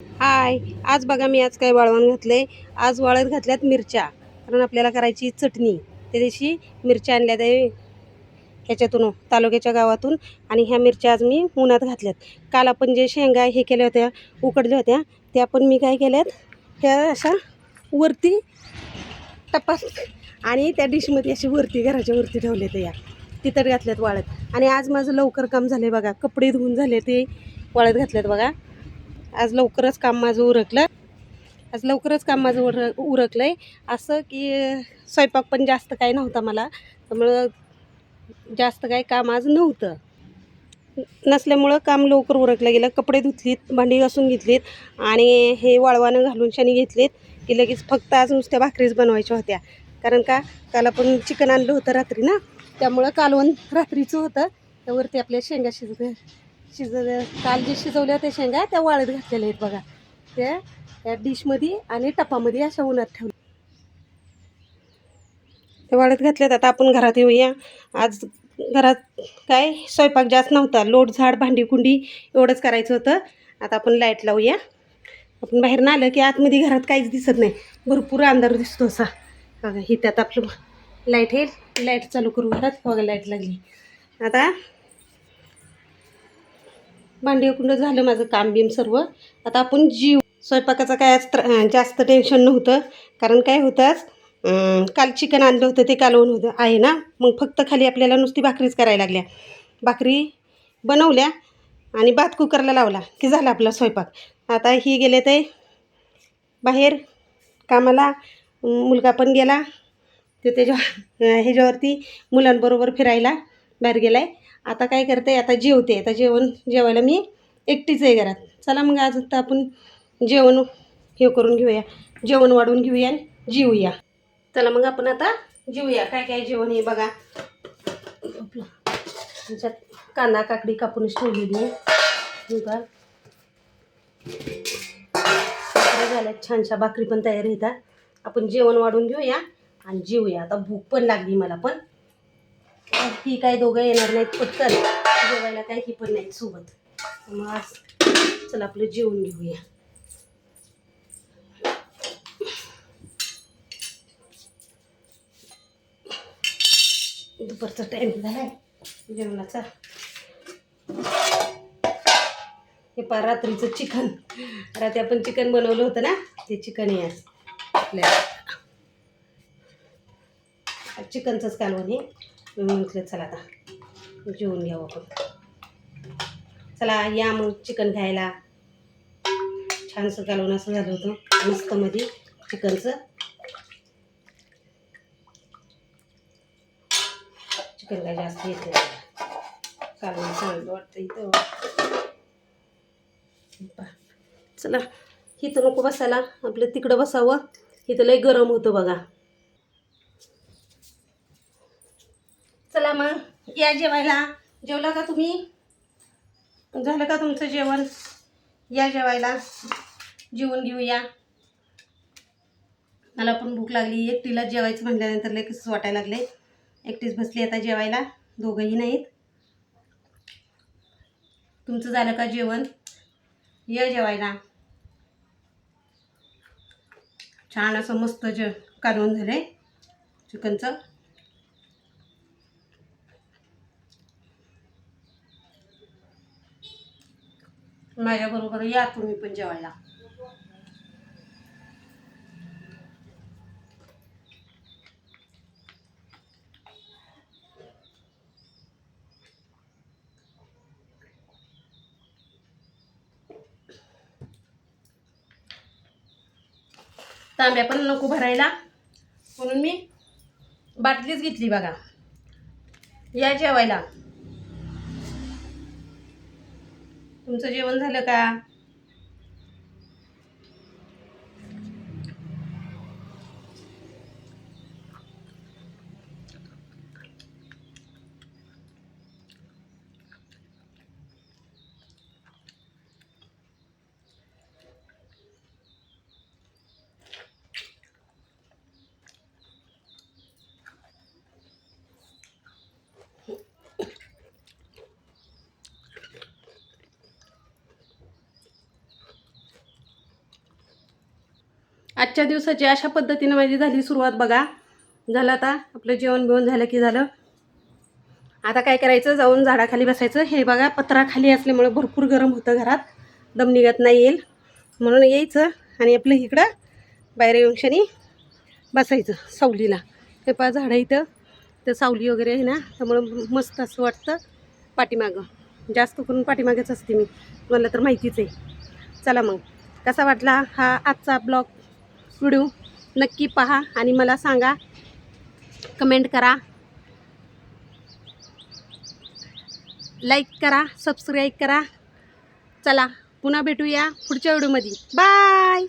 हाय. आज बघा मी आज काय वाळवण घातलंय. आज वाळत घातल्यात मिरच्या, कारण आपल्याला करायची चटणी. त्या दिवशी मिरच्या आणल्या ते ह्याच्यातून तालुक्याच्या गावातून, आणि ह्या मिरच्या आज मी उन्हात घातल्यात. काल आपण जे शेंगा हे केल्या होत्या, उकडल्या होत्या, त्या पण मी काय केल्यात, ह्या अशा वरती टपास आणि त्या डिशमध्ये अशी वरती घराच्या वरती ठेवले ते या तिथं घातल्यात वाळत. आणि आज माझं लवकर काम झाले बघा, कपडे धुवून झाले ते वाळत घातल्यात बघा. आज लवकरच काम माझं उरकलं. आज लवकरच काम माझं उरकलं आहे. असं की स्वयंपाक पण जास्त काही नव्हता मला, त्यामुळं जास्त काही काम आज नव्हतं. नसल्यामुळं काम लवकर उरकलं गेलं. कपडे धुतलीत, भांडी घासून घेतलीत आणि हे वाळवानं घालून शनी घेतलीत की लगेच फक्त आज नुसत्या भाकरीच बनवायच्या होत्या. कारण का काल आपण चिकन आणलं होतं रात्री ना, त्यामुळं कालवण रात्रीचं होतं. त्यावरती आपल्या शेंगा काल जे शिजवल्या त्या शेंगा त्या वाळत घातलेल्या आहेत बघा. त्या डिशमध्ये आणि टपामध्ये अशा उन्हात ठेवल्या. ते वाळत घातल्यात. आता आपण घरात येऊया. आज घरात काय स्वयंपाक जास्त नव्हता, लोट झाड भांडी कुंडी एवढंच करायचं होतं. आता आपण लाईट लावूया. आपण बाहेर ना आलं की आतमध्ये घरात काहीच दिसत नाही, भरपूर अंधार दिसतो असा बघा. ही त्यात आपलं लाईट आहे, लाईट चालू करू घरात. बघा लाईट लागली. आता भांडी कुंड झालं माझं काम बिम सर्व. आता आपण स्वयंपाकाचं काय आज जास्त टेन्शन नव्हतं. कारण काय होतं, आज काल चिकन आणलं होतं ते कालवण होतं आहे ना, मग फक्त खाली आपल्याला नुसती भाकरीच करायला लागल्या. भाकरी बनवल्या आणि भात कुकरला लावला की झाला आपला स्वयंपाक. आता ही गेले ते बाहेर कामाला, मुलगा पण गेला ते त्याच्या ह्याच्यावरती मुलांबरोबर फिरायला बाहेर गेला आहे. आता काय करते, आता जेवते. आता जेवायला मी एकटीच आहे घरात. चला मग आज आता आपण जेवण हे करून घेऊया, जेवण वाढून घेऊया आणि जेवूया. चला मग आपण आता जेवूया. काय काय जेवण आहे बघा. त्याच्यात कांदा काकडी कापूनच ठेवलेली आहे बघा. झाल्यात छानशा भाकरी पण तयार येतात. आपण जेवण वाढून घेऊया आणि जेवूया. आता भूक पण लागली मला पण. ही काय दोघं येणार नाहीत पटकन जेवायला, काही ही पण नाहीत सोबत. मग आज चला आपलं जेवण घेऊया. दुपारचा टाइम झालाय जेवणाचा. हे पार रात्रीचं चिकन, रात्री आपण चिकन बनवलं होतं ना, ते चिकन आहे आज आपल्याला. चिकनचंच कालवण हे. मी म्हटलं चला आता जेवून घ्यावं आपण. चला या मग चिकन खायला. छानसं कालवण असं झालं होतं मस्त मध्ये चिकनचं. चिकन काय जास्त येत नाही, कालवण चांगलं वाटतं इथं. चला इथं नको बसायला, आपलं तिकडं बसावं. इथं लय गरम होतं बघा. चला मग या जेवायला. जेवला का तुम्ही? झालं का तुमचं जेवण? या जेवायला, जेवून घेऊया. मला पण भूक लागली. एकटीला जेवायचं म्हटल्यानंतर लय कसं वाटायला लागले. एकटीच बसली आता जेवायला, दोघंही नाहीत. तुमचं झालं का जेवण? या जेवायला. छान असं मस्त कालवण झालंय चिकनचं. माझ्याबरोबर या तुम्ही पण जेवायला. तांब्या पण नको भरायला म्हणून मी बाटलीच घेतली बघा. या जेवायला. तुमचं जेवण झालं का? आजच्या दिवसाची अशा पद्धतीनं माझी झाली सुरुवात बघा. झालं आता आपलं जेवण बिवण झालं की झालं. आता काय करायचं, जाऊन झाडाखाली बसायचं. हे बघा पत्रा खाली असल्यामुळे भरपूर गरम होतं घरात, दम निघत नाही येईल म्हणून यायचं आणि आपलं इकडं बाहेर येऊन शनी बसायचं सावलीला. हे पहा झाडं इथं तर सावली वगैरे आहे ना, त्यामुळं मस्त असं वाटतं. पाठीमागं जास्त करून पाठीमागेच असते मी, मला तर माहितीच आहे. चला मग, कसा वाटला हा आजचा ब्लॉग व्हिडिओ नक्की पहा आणि मला सांगा, कमेंट करा, लाईक करा, सबस्क्राईब करा. चला पुन्हा भेटूया पुढच्या व्हिडिओमध्ये. बाय.